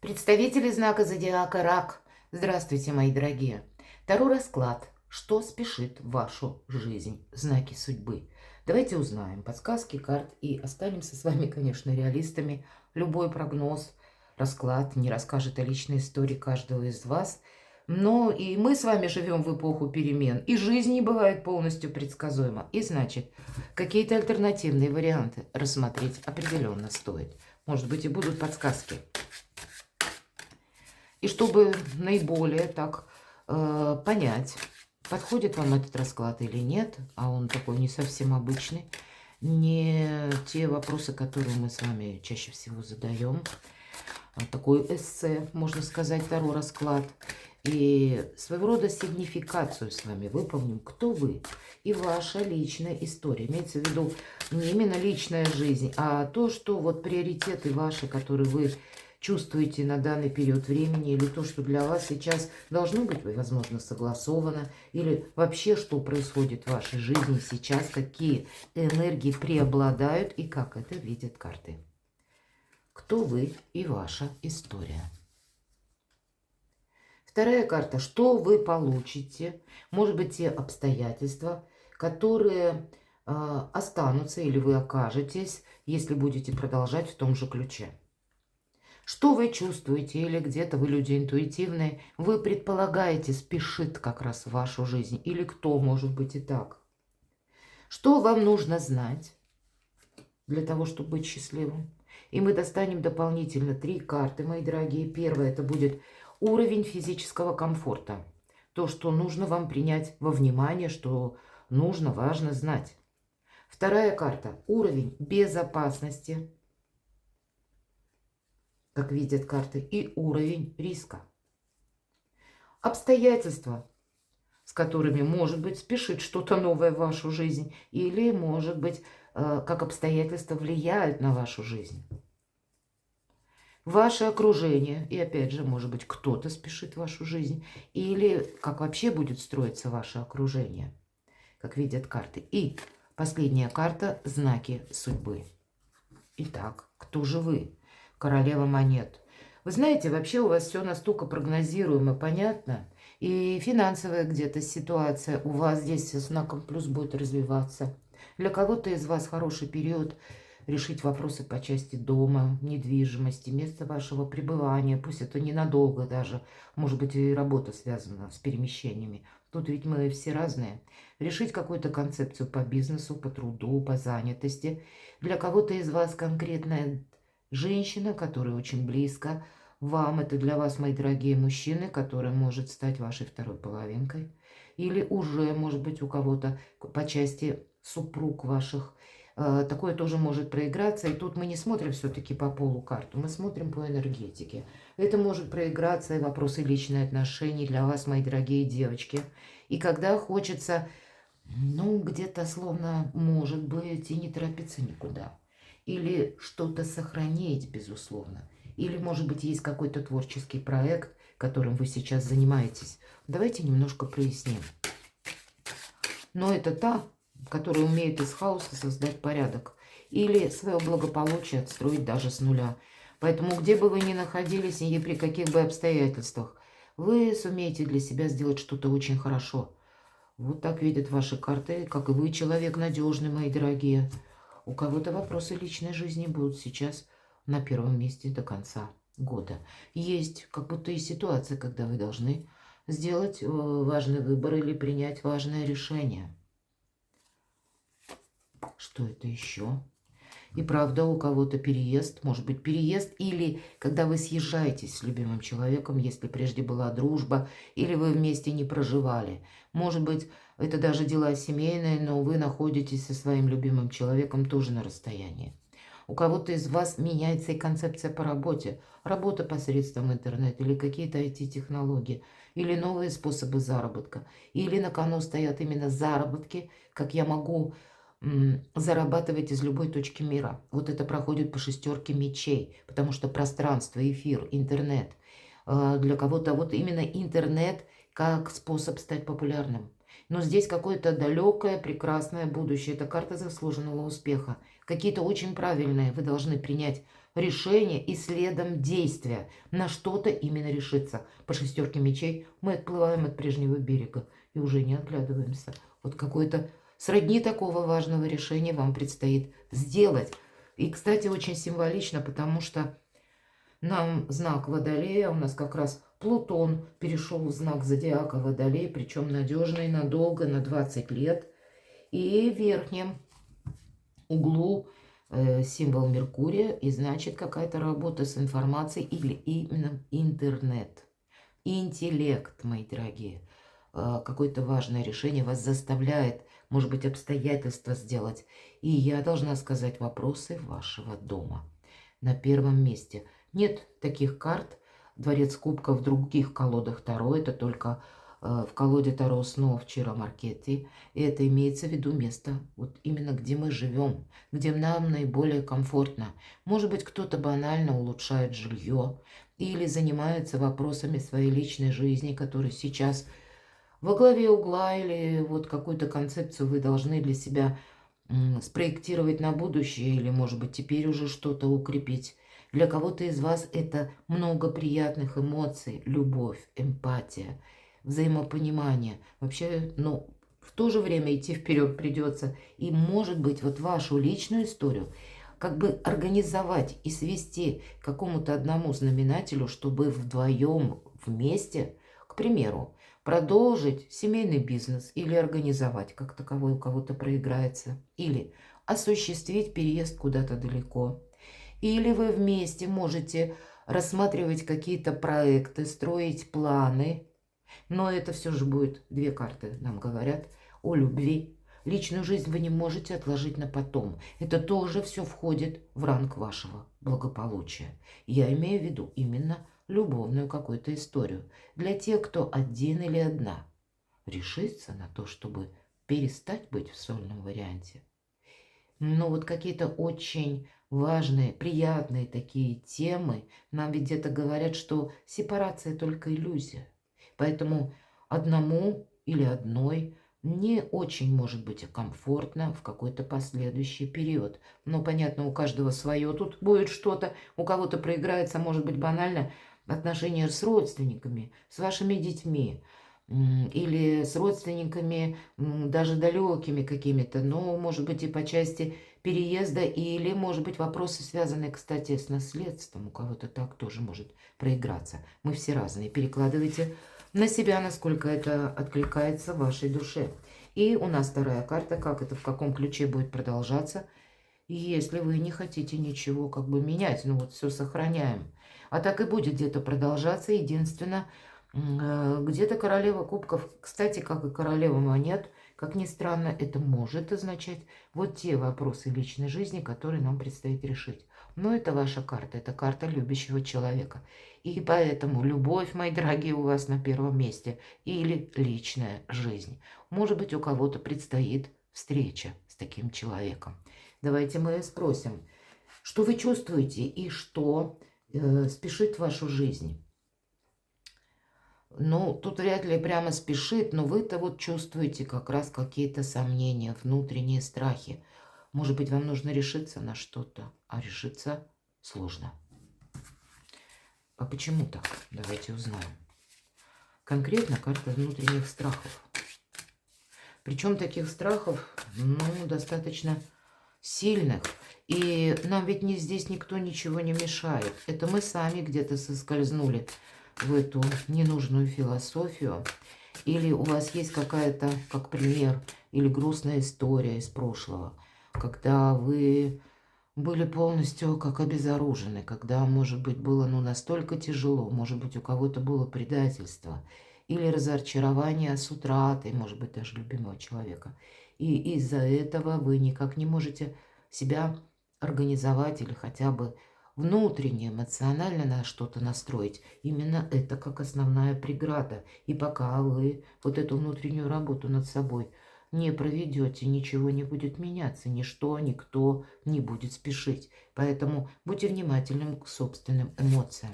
Представители знака зодиака Рак. Здравствуйте, мои дорогие. Таро расклад. Что спешит в вашу жизнь? Знаки судьбы. Давайте узнаем подсказки карт и останемся с вами, конечно, реалистами. Любой прогноз, расклад не расскажет о личной истории каждого из вас. Но и мы с вами живем в эпоху перемен, и жизнь не бывает полностью предсказуема. И значит, какие-то альтернативные варианты рассмотреть определенно стоит. Может быть, и будут подсказки. И чтобы наиболее так понять, подходит вам этот расклад или нет, а он такой не совсем обычный, не те вопросы, которые мы с вами чаще всего задаем. Такой эссе, можно сказать, Таро расклад. И своего рода сигнификацию с вами выполним, кто вы и ваша личная история. Имеется в виду не именно личная жизнь, а то, что вот приоритеты ваши, которые вы чувствуете на данный период времени, или то, что для вас сейчас должно быть, возможно, согласовано, или вообще, что происходит в вашей жизни сейчас, какие энергии преобладают и как это видят карты. Кто вы и ваша история. Вторая карта. Что вы получите? Может быть, те обстоятельства, которые останутся или вы окажетесь, если будете продолжать в том же ключе. Что вы чувствуете, или где-то вы люди интуитивные, вы предполагаете, спешит как раз в вашу жизнь, или кто, может быть, и так. Что вам нужно знать для того, чтобы быть счастливым? И мы достанем дополнительно 3 карты, мои дорогие. Первая – это будет уровень физического комфорта. То, что нужно вам принять во внимание, что нужно, важно знать. Вторая карта – уровень безопасности, как видят карты, и уровень риска. Обстоятельства, с которыми, может быть, спешит что-то новое в вашу жизнь, или, может быть, как обстоятельства влияют на вашу жизнь. Ваше окружение, и опять же, может быть, кто-то спешит в вашу жизнь, или как вообще будет строиться ваше окружение, как видят карты. И последняя карта – знаки судьбы. Итак, кто же вы? Королева монет. Вы знаете, вообще у вас все настолько прогнозируемо, понятно. И финансовая где-то ситуация у вас здесь со знаком плюс будет развиваться. Для кого-то из вас хороший период решить вопросы по части дома, недвижимости, места вашего пребывания. Пусть это ненадолго даже. Может быть, и работа связана с перемещениями. Тут ведь мы все разные. Решить какую-то концепцию по бизнесу, по труду, по занятости. Для кого-то из вас конкретная женщина, которая очень близко вам. Это для вас, мои дорогие мужчины, которая может стать вашей второй половинкой. Или уже, может быть, у кого-то по части супруг ваших. Такое тоже может проиграться. И тут мы не смотрим все-таки по полу карту, мы смотрим по энергетике. Это может проиграться и вопросы личных отношений для вас, мои дорогие девочки. И когда хочется, ну, где-то словно, может быть, и не торопиться никуда. Или что-то сохранить, безусловно. Или, может быть, есть какой-то творческий проект, которым вы сейчас занимаетесь. Давайте немножко проясним. Но это та, которая умеет из хаоса создать порядок. Или свое благополучие отстроить даже с нуля. Поэтому, где бы вы ни находились и при каких бы обстоятельствах, вы сумеете для себя сделать что-то очень хорошо. Вот так видят ваши карты, как и вы, человек надежный, мои дорогие. У кого-то вопросы личной жизни будут сейчас на первом месте до конца года. Есть как будто и ситуация, когда вы должны сделать важный выбор или принять важное решение. Что это еще? И правда, у кого-то переезд, может быть переезд, или когда вы съезжаетесь с любимым человеком, если прежде была дружба, или вы вместе не проживали. Может быть, это даже дела семейные, но вы находитесь со своим любимым человеком тоже на расстоянии. У кого-то из вас меняется и концепция по работе. Работа посредством интернета или какие-то IT-технологии, или новые способы заработка. Или на кону стоят именно заработки, как я могу зарабатывать из любой точки мира. Вот это проходит по 6 мечей, потому что пространство, эфир, интернет. Для кого-то вот именно интернет как способ стать популярным. Но здесь какое-то далекое, прекрасное будущее. Это карта заслуженного успеха. Какие-то очень правильные вы должны принять решение и следом действия. На что-то именно решиться. По 6 мечей мы отплываем от прежнего берега и уже не оглядываемся. Вот какое-то сродни такого важного решения вам предстоит сделать. И, кстати, очень символично, потому что нам знак Водолея, у нас как раз Плутон перешел в знак зодиака Водолей, причем надежный, надолго, на 20 лет. И в верхнем углу символ Меркурия, и значит какая-то работа с информацией или именно интернет. Интеллект, мои дорогие. Какое-то важное решение вас заставляет, может быть, обстоятельства сделать. И я должна сказать, вопросы вашего дома на первом месте. Нет таких карт. Дворец кубков в других колодах Таро. Это только в колоде Таро снов Чиро Маркетти. И это имеется в виду место, вот именно где мы живем, где нам наиболее комфортно. Может быть, кто-то банально улучшает жилье или занимается вопросами своей личной жизни, которые сейчас во главе угла, или вот какую-то концепцию вы должны для себя спроектировать на будущее, или, может быть, теперь уже что-то укрепить. Для кого-то из вас это много приятных эмоций, любовь, эмпатия, взаимопонимание. Вообще, ну, в то же время идти вперед придется. И, может быть, вот вашу личную историю как бы организовать и свести к какому-то одному знаменателю, чтобы вдвоем вместе, к примеру, продолжить семейный бизнес или организовать, как таковой у кого-то проиграется, или осуществить переезд куда-то далеко. Или вы вместе можете рассматривать какие-то проекты, строить планы, но это все же будет две карты, нам говорят, о любви. Личную жизнь вы не можете отложить на потом. Это тоже все входит в ранг вашего благополучия. Я имею в виду именно любовную какую-то историю. Для тех, кто один или одна решится на то, чтобы перестать быть в сольном варианте. Но вот какие-то очень важные, приятные такие темы, нам ведь где-то говорят, что сепарация только иллюзия. Поэтому одному или одной не очень может быть комфортно в какой-то последующий период. Но, понятно, у каждого свое. Тут будет что-то, у кого-то проиграется, может быть, банально, отношения с родственниками, с вашими детьми или с родственниками даже далекими какими-то, но, может быть, и по части переезда, или, может быть, вопросы, связанные, кстати, с наследством. У кого-то так тоже может проиграться. Мы все разные. Перекладывайте на себя, насколько это откликается в вашей душе. И у нас вторая карта, как это, в каком ключе будет продолжаться. Если вы не хотите ничего как бы менять, ну вот все сохраняем. А так и будет где-то продолжаться. Единственное, где-то королева кубков, кстати, как и королева монет, как ни странно, это может означать вот те вопросы личной жизни, которые нам предстоит решить. Но это ваша карта, это карта любящего человека. И поэтому любовь, мои дорогие, у вас на первом месте. Или личная жизнь. Может быть, у кого-то предстоит встреча с таким человеком. Давайте мы спросим, что вы чувствуете и что спешит в вашу жизнь. Ну, тут вряд ли прямо спешит, но вы-то вот чувствуете как раз какие-то сомнения, внутренние страхи. Может быть, вам нужно решиться на что-то, а решиться сложно. А почему так? Давайте узнаем. Конкретно карта внутренних страхов. Причем таких страхов, ну, достаточно сильных. И нам ведь здесь никто ничего не мешает. Это мы сами где-то соскользнули в эту ненужную философию. Или у вас есть какая-то, как пример, или грустная история из прошлого, когда вы были полностью как обезоружены, когда, может быть, было настолько тяжело, может быть, у кого-то было предательство или разочарование с утратой, может быть, даже любимого человека. И из-за этого вы никак не можете себя организовать или хотя бы внутренне, эмоционально на что-то настроить. Именно это как основная преграда. И пока вы вот эту внутреннюю работу над собой не проведете, ничего не будет меняться, ничто, никто не будет спешить. Поэтому будьте внимательны к собственным эмоциям.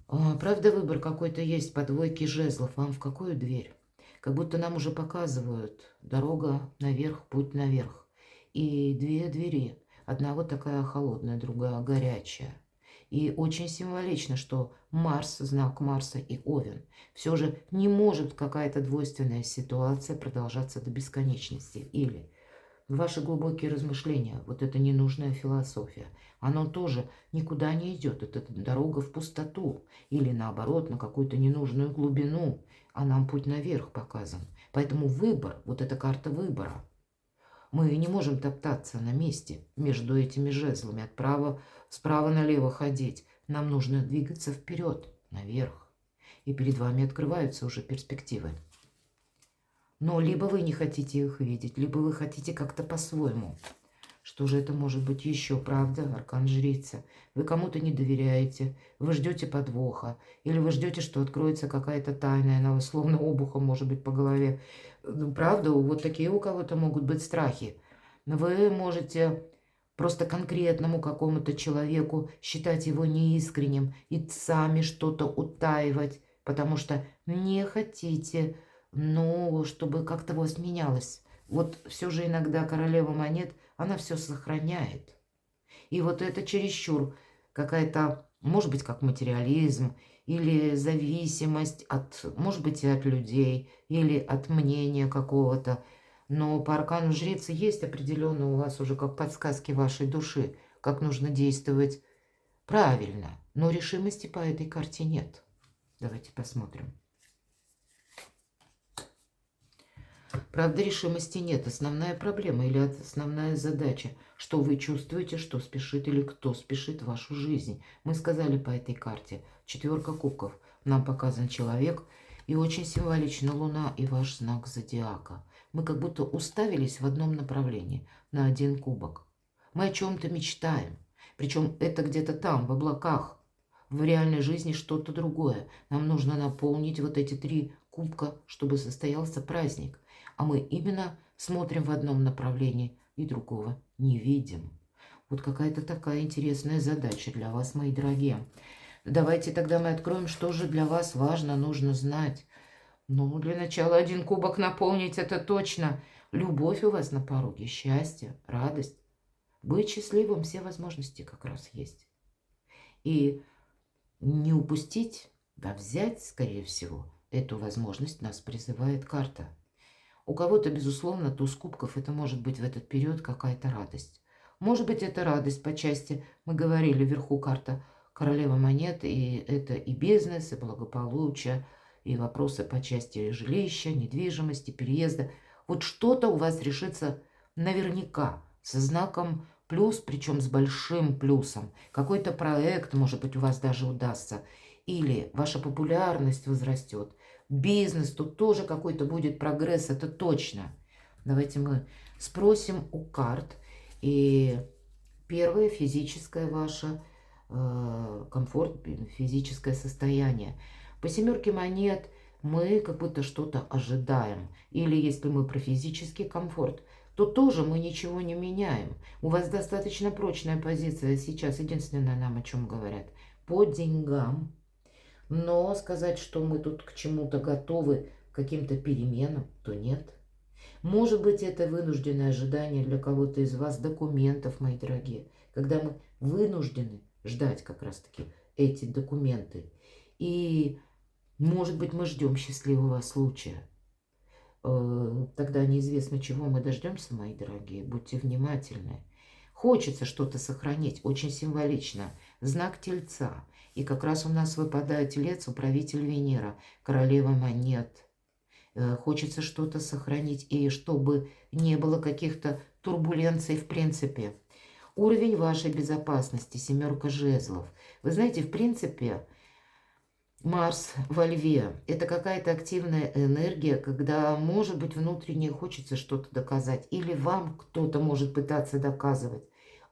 Правда, выбор какой-то есть по двойке жезлов. Вам в какую дверь? Как будто нам уже показывают дорога наверх, путь наверх. И две двери. Одна вот такая холодная, другая горячая. И очень символично, что Марс, знак Марса и Овен, все же не может какая-то двойственная ситуация продолжаться до бесконечности. Или ваши глубокие размышления, вот эта ненужная философия, оно тоже никуда не идет. Это дорога в пустоту. Или наоборот, на какую-то ненужную глубину. А нам путь наверх показан. Поэтому выбор, вот эта карта выбора. Мы не можем топтаться на месте между этими жезлами, справа налево ходить. Нам нужно двигаться вперед, наверх. И перед вами открываются уже перспективы. Но либо вы не хотите их видеть, либо вы хотите как-то по-своему. Что же это может быть еще? Правда, аркан жрица. Вы кому-то не доверяете, вы ждете подвоха, или вы ждете, что откроется какая-то тайна, она вас словно обухом может быть по голове. Правда, вот такие у кого-то могут быть страхи. Вы можете просто конкретному какому-то человеку считать его неискренним и сами что-то утаивать, потому что не хотите, ну, чтобы как-то вас менялось. Вот все же иногда королева монет, она все сохраняет. И вот это чересчур какая-то, может быть, как материализм, или зависимость от, может быть, и от людей, или от мнения какого-то. Но по аркану жрицы есть определенно у вас уже как подсказки вашей души, как нужно действовать правильно. Но решимости по этой карте нет. Давайте посмотрим. Правда, решимости нет. Основная проблема или основная задача, что вы чувствуете, что спешит или кто спешит в вашу жизнь. Мы сказали по этой карте. 4 кубков. Нам показан человек. И очень символично Луна и ваш знак зодиака. Мы как будто уставились в одном направлении, на один кубок. Мы о чем-то мечтаем. Причем это где-то там, в облаках. В реальной жизни что-то другое. Нам нужно наполнить вот эти 3 кубка, чтобы состоялся праздник. А мы именно смотрим в одном направлении и другого не видим. Вот какая-то такая интересная задача для вас, мои дорогие. Давайте тогда мы откроем, что же для вас важно, нужно знать. Ну, для начала 1 кубок наполнить, это точно. Любовь у вас на пороге, счастье, радость. Быть счастливым, все возможности как раз есть. И не упустить, а взять, скорее всего, эту возможность нас призывает карта. У кого-то, безусловно, туз кубков, это может быть в этот период какая-то радость. Может быть, это радость по части, мы говорили, вверху карта королева монет, и это и бизнес, и благополучие, и вопросы по части жилища, недвижимости, переезда. Вот что-то у вас решится наверняка со знаком плюс, причем с большим плюсом. Какой-то проект, может быть, у вас даже удастся. Или ваша популярность возрастет. Бизнес, тут тоже какой-то будет прогресс, это точно. Давайте мы спросим у карт. И первое, физическое ваше, комфорт, физическое состояние. По 7 монет мы как будто что-то ожидаем. Или если мы про физический комфорт, то тоже мы ничего не меняем. У вас достаточно прочная позиция сейчас. Единственное, нам о чем говорят. По деньгам. Но сказать, что мы тут к чему-то готовы, к каким-то переменам, то нет. Может быть, это вынужденное ожидание для кого-то из вас документов, мои дорогие. Когда мы вынуждены ждать как раз-таки эти документы. И, может быть, мы ждем счастливого случая. Тогда неизвестно, чего мы дождемся, мои дорогие. Будьте внимательны. Хочется что-то сохранить, очень символично. Знак Тельца. И как раз у нас выпадает Телец, управитель Венера, королева монет. Хочется что-то сохранить, и чтобы не было каких-то турбуленций в принципе. Уровень вашей безопасности, 7 жезлов. Вы знаете, в принципе, Марс во Льве – это какая-то активная энергия, когда, может быть, внутренне хочется что-то доказать, или вам кто-то может пытаться доказывать,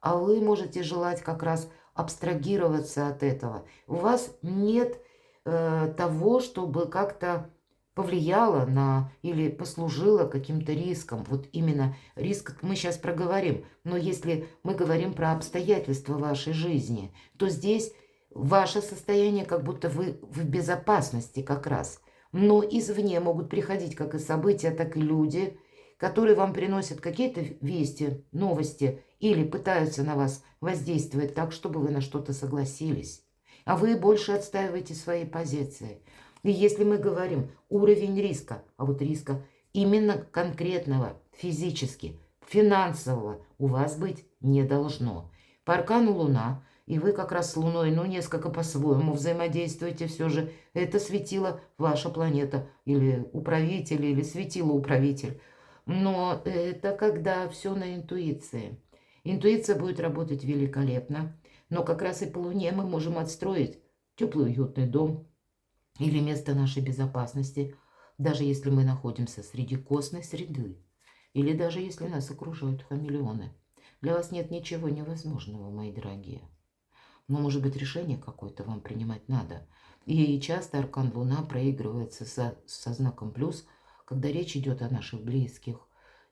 а вы можете желать как раз абстрагироваться от этого. У вас нет того, чтобы как-то повлияло на или послужило каким-то риском. Вот именно риск мы сейчас проговорим. Но если мы говорим про обстоятельства вашей жизни, то здесь ваше состояние, как будто вы в безопасности как раз. Но извне могут приходить как и события, так и люди, которые вам приносят какие-то вести, новости или пытаются на вас воздействовать так, чтобы вы на что-то согласились. А вы больше отстаиваете свои позиции. И если мы говорим уровень риска, а вот риска именно конкретного, физически, финансового у вас быть не должно. По аркану Луна, и вы как раз с Луной, ну, несколько по-своему взаимодействуете все же. Это светило ваша планета, или управитель, или светило-управитель. Но это когда все на интуиции. Интуиция будет работать великолепно, но как раз и по Луне мы можем отстроить теплый уютный дом или место нашей безопасности, даже если мы находимся среди костной среды, или даже если нас окружают хамелеоны. Для вас нет ничего невозможного, мои дорогие. Но, может быть, решение какое-то вам принимать надо. И часто аркан Луна проигрывается со знаком плюс, когда речь идет о наших близких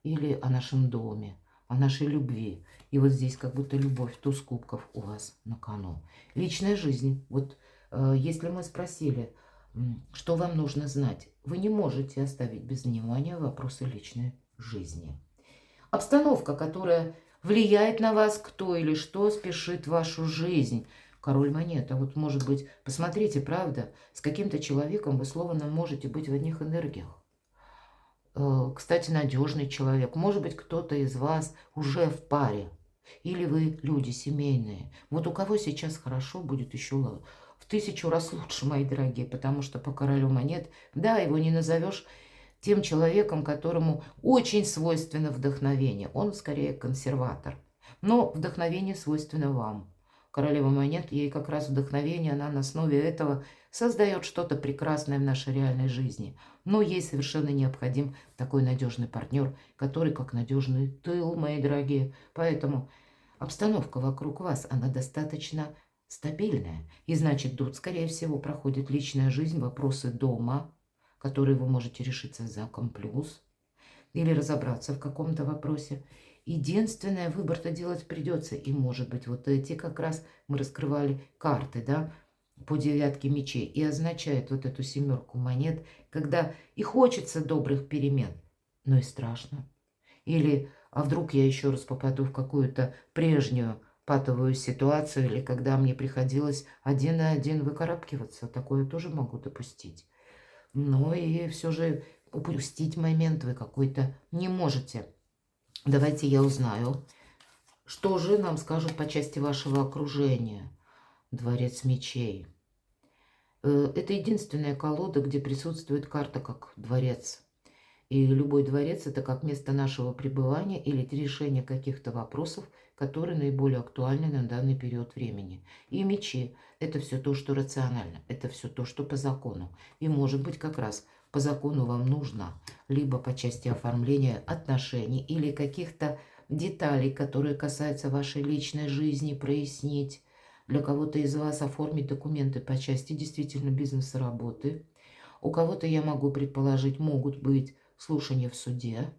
или о нашем доме, о нашей любви. И вот здесь как будто любовь, туз кубков у вас на кону. Личная жизнь. Вот если мы спросили, что вам нужно знать, вы не можете оставить без внимания вопросы личной жизни. Обстановка, которая влияет на вас, кто или что спешит в вашу жизнь. Король монет. А вот, может быть, посмотрите, правда, с каким-то человеком вы словно можете быть в одних энергиях. Кстати, надежный человек. Может быть, кто-то из вас уже в паре. Или вы люди семейные. Вот у кого сейчас хорошо, будет еще в 1000 раз лучше, мои дорогие. Потому что по королю монет, да, его не назовешь тем человеком, которому очень свойственно вдохновение. Он скорее консерватор. Но вдохновение свойственно вам. Королева монет, ей как раз вдохновение, она на основе этого создает что-то прекрасное в нашей реальной жизни. Но ей совершенно необходим такой надежный партнер, который как надежный тыл, мои дорогие. Поэтому обстановка вокруг вас, она достаточно стабильная. И значит, тут, скорее всего, проходит личная жизнь, вопросы дома, которые вы можете решиться с знаком плюс или разобраться в каком-то вопросе. Единственное, выбор-то делать придется. И, может быть, вот эти как раз мы раскрывали карты, да, по 9 мечей. И означает вот эту 7 монет, когда и хочется добрых перемен, но и страшно. Или, а вдруг я еще раз попаду в какую-то прежнюю патовую ситуацию, или когда мне приходилось один на один выкарабкиваться. Такое тоже могу допустить. Но и все же упустить момент вы какой-то не можете. Давайте я узнаю, что же нам скажут по части вашего окружения. Дворец мечей. Это единственная колода, где присутствует карта как дворец. И любой дворец – это как место нашего пребывания или решения каких-то вопросов, которые наиболее актуальны на данный период времени. И мечи – это все то, что рационально, это все то, что по закону. И может быть как раз по закону вам нужно либо по части оформления отношений или каких-то деталей, которые касаются вашей личной жизни, прояснить. Для кого-то из вас оформить документы по части действительно бизнеса, работы. У кого-то, я могу предположить, могут быть слушания в суде.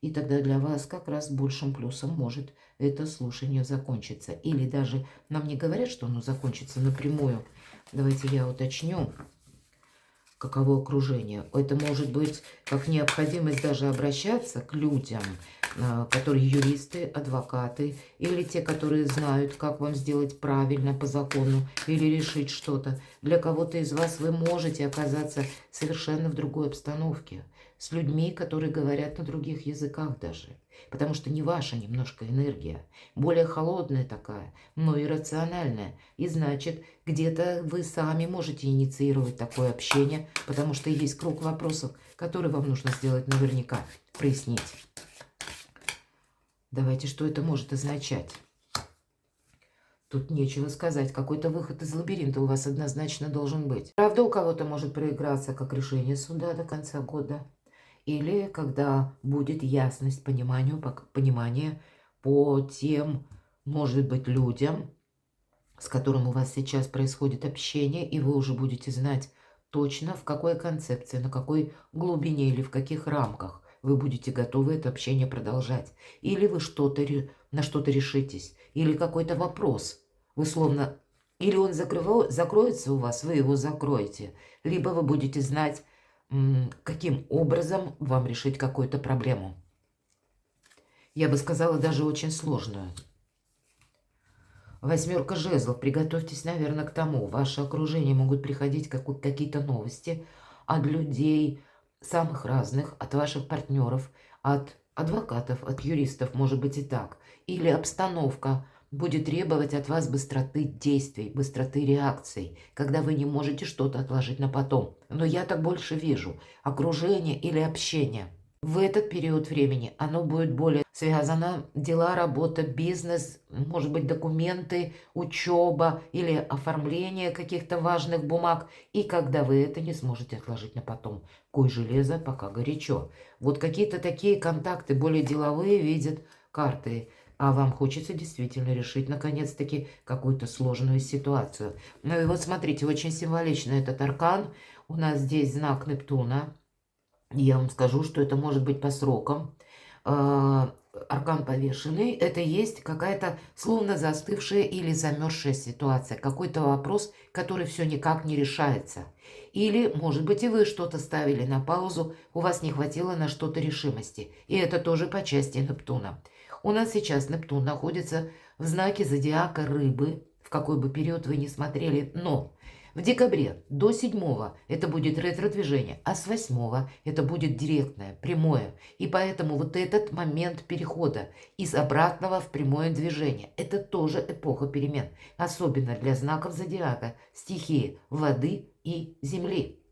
И тогда для вас как раз большим плюсом может это слушание закончиться. Или даже нам не говорят, что оно закончится напрямую. Давайте я уточню, каково окружение. Это может быть как необходимость даже обращаться к людям, которые юристы, адвокаты, или те, которые знают, как вам сделать правильно по закону, или решить что-то. Для кого-то из вас вы можете оказаться совершенно в другой обстановке, с людьми, которые говорят на других языках даже. Потому что не ваша немножко энергия, более холодная такая, но и рациональная. И значит, где-то вы сами можете инициировать такое общение, потому что есть круг вопросов, которые вам нужно сделать наверняка, прояснить. Давайте, что это может означать? Тут нечего сказать. Какой-то выход из лабиринта у вас однозначно должен быть. Правда, у кого-то может проиграться как решение суда до конца года. Или когда будет ясность понимание по тем, может быть, людям, с которым у вас сейчас происходит общение, и вы уже будете знать точно, в какой концепции, на какой глубине или в каких рамках вы будете готовы это общение продолжать. Или вы на что-то решитесь, или какой-то вопрос. Вы словно... Или он закроется у вас, вы его закроете. Либо вы будете знать, каким образом вам решить какую-то проблему. Я бы сказала, даже очень сложную. Восьмерка жезлов. Приготовьтесь, наверное, к тому. В ваше окружение могут приходить какие-то новости от людей самых разных, от ваших партнеров, от адвокатов, от юристов, может быть и так. Или обстановка будет требовать от вас быстроты действий, быстроты реакций, когда вы не можете что-то отложить на потом. Но я так больше вижу окружение или общение. В этот период времени оно будет более связано, дела, работа, бизнес, может быть, документы, учеба или оформление каких-то важных бумаг. И когда вы это не сможете отложить на потом. Куй железо, пока горячо. Вот какие-то такие контакты более деловые видят карты. А вам хочется действительно решить, наконец-таки, какую-то сложную ситуацию. Ну и вот смотрите, очень символично этот аркан. У нас здесь знак Нептуна. Я вам скажу, что это может быть по срокам. Аркан повешенный – это есть какая-то словно застывшая или замерзшая ситуация. Какой-то вопрос, который все никак не решается. Или, может быть, и вы что-то ставили на паузу, у вас не хватило на что-то решимости. И это тоже по части Нептуна. У нас сейчас Нептун находится в знаке зодиака Рыбы, в какой бы период вы ни смотрели, но в декабре до 7 это будет ретро-движение, а с 8 это будет директное, прямое. И поэтому вот этот момент перехода из обратного в прямое движение, это тоже эпоха перемен. Особенно для знаков зодиака, стихии воды и земли.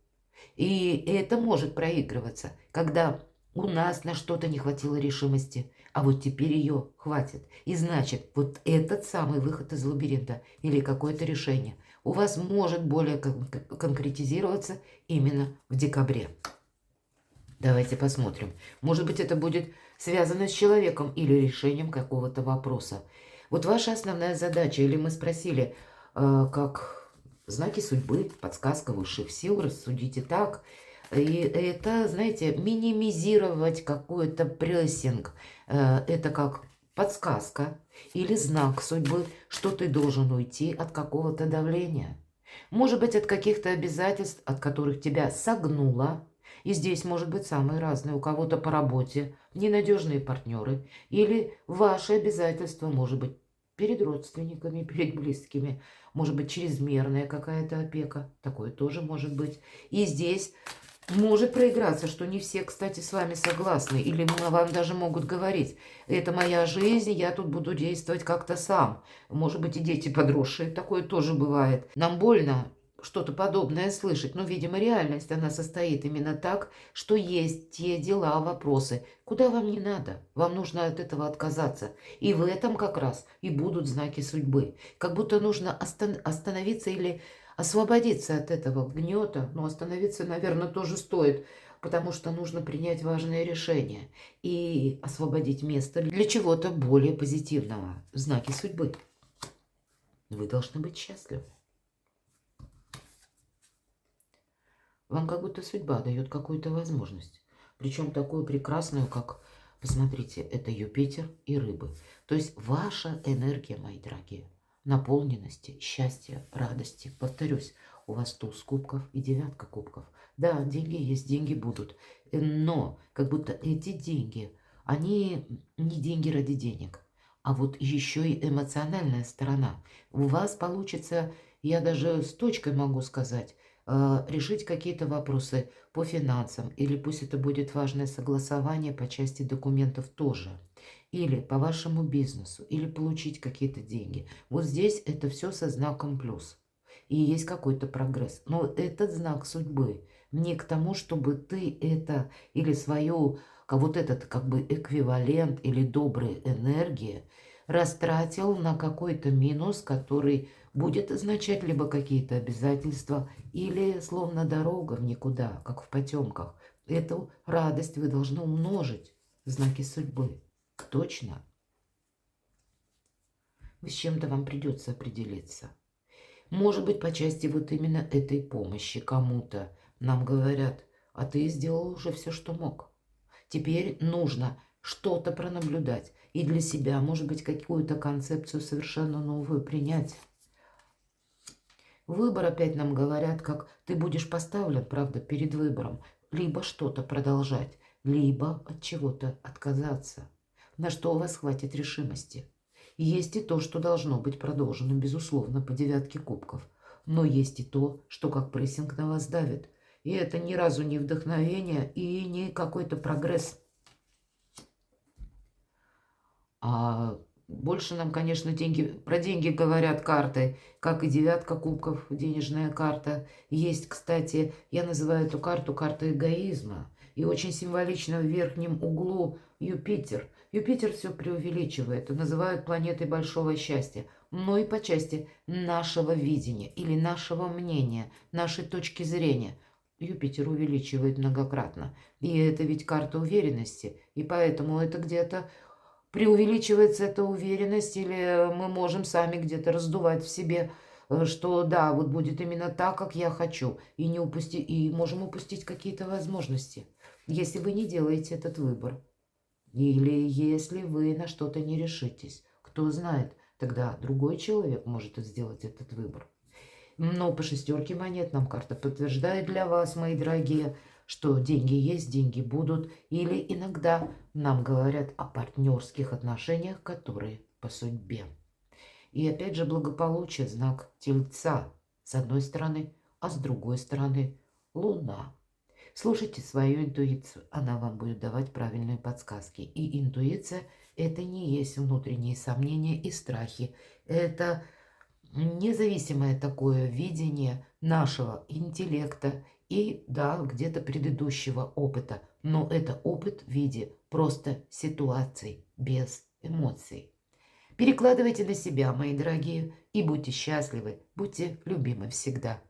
И это может проигрываться, когда у нас на что-то не хватило решимости, а вот теперь ее хватит. И значит, вот этот самый выход из лабиринта или какое-то решение у вас может более конкретизироваться именно в декабре. Давайте посмотрим. Может быть, это будет связано с человеком или решением какого-то вопроса. Вот ваша основная задача, или мы спросили, как знаки судьбы, подсказка высших сил, рассудите так. И это, знаете, минимизировать какой-то прессинг. Это как подсказка или знак судьбы, что ты должен уйти от какого-то давления. Может быть, от каких-то обязательств, от которых тебя согнуло. И здесь может быть самые разные. У кого-то по работе, ненадежные партнеры. Или ваши обязательства, может быть, перед родственниками, перед близкими. Может быть, чрезмерная какая-то опека. Такое тоже может быть. И здесь может проиграться, что не все, кстати, с вами согласны. Или вам даже могут говорить, это моя жизнь, я тут буду действовать как-то сам. Может быть, и дети подросшие, такое тоже бывает. Нам больно что-то подобное слышать, но, видимо, реальность, она состоит именно так, что есть те дела, вопросы, куда вам не надо. Вам нужно от этого отказаться. И в этом как раз и будут знаки судьбы. Как будто нужно остановиться или освободиться от этого гнета, но остановиться, наверное, тоже стоит, потому что нужно принять важное решение и освободить место для чего-то более позитивного. Знаки судьбы. Вы должны быть счастливы. Вам как будто судьба дает какую-то возможность. Причем такую прекрасную, как, посмотрите, это Юпитер и Рыбы. То есть ваша энергия, мои дорогие, наполненности, счастья, радости. Повторюсь, у вас туз кубков и 9 кубков. Да, деньги есть, деньги будут. Но как будто эти деньги, они не деньги ради денег. А вот еще и эмоциональная сторона. У вас получится, я даже с точкой могу сказать, решить какие-то вопросы по финансам. Или пусть это будет важное согласование по части документов тоже. Или по вашему бизнесу, или получить какие-то деньги. Вот здесь это все со знаком плюс. И есть какой-то прогресс. Но этот знак судьбы не к тому, чтобы ты это или свою, вот этот как бы эквивалент или добрая энергия растратил на какой-то минус, который будет означать либо какие-то обязательства, или словно дорога в никуда, как в потемках. Эту радость вы должны умножить в знаки судьбы. Точно. С чем-то вам придется определиться. Может быть, по части вот именно этой помощи кому-то нам говорят, а ты сделал уже все, что мог. Теперь нужно что-то пронаблюдать и для себя, может быть, какую-то концепцию совершенно новую принять. Выбор опять нам говорят, как ты будешь поставлен, правда, перед выбором. Либо что-то продолжать, либо от чего-то отказаться. на что у вас хватит решимости. Есть и то, что должно быть продолжено, безусловно, по 9 кубков. Но есть и то, что как прессинг на вас давит. И это ни разу не вдохновение и не какой-то прогресс. А больше нам, конечно, про деньги говорят карты, как и 9 кубков, денежная карта. Есть, кстати, я называю эту карту картой эгоизма. И очень символично в верхнем углу Юпитер. Юпитер все преувеличивает и называют планетой большого счастья. Но и по части нашего видения или нашего мнения, нашей точки зрения. Юпитер увеличивает многократно. И это ведь карта уверенности. И поэтому это где-то преувеличивается эта уверенность, или мы можем сами где-то раздувать в себе, что да, вот будет именно так, как я хочу, и не упустить, и можем упустить какие-то возможности, если вы не делаете этот выбор, или если вы на что-то не решитесь. Кто знает, тогда другой человек может сделать этот выбор. Но по 6 монет нам карта подтверждает для вас, мои дорогие, что деньги есть, деньги будут. Или иногда нам говорят о партнерских отношениях, которые по судьбе. И опять же благополучие, знак Тельца с одной стороны, а с другой стороны Луна. Слушайте свою интуицию, она вам будет давать правильные подсказки. И интуиция – это не есть внутренние сомнения и страхи. Это независимое такое видение нашего интеллекта и, да, где-то предыдущего опыта. Но это опыт в виде просто ситуаций, без эмоций. Перекладывайте на себя, мои дорогие, и будьте счастливы, будьте любимы всегда.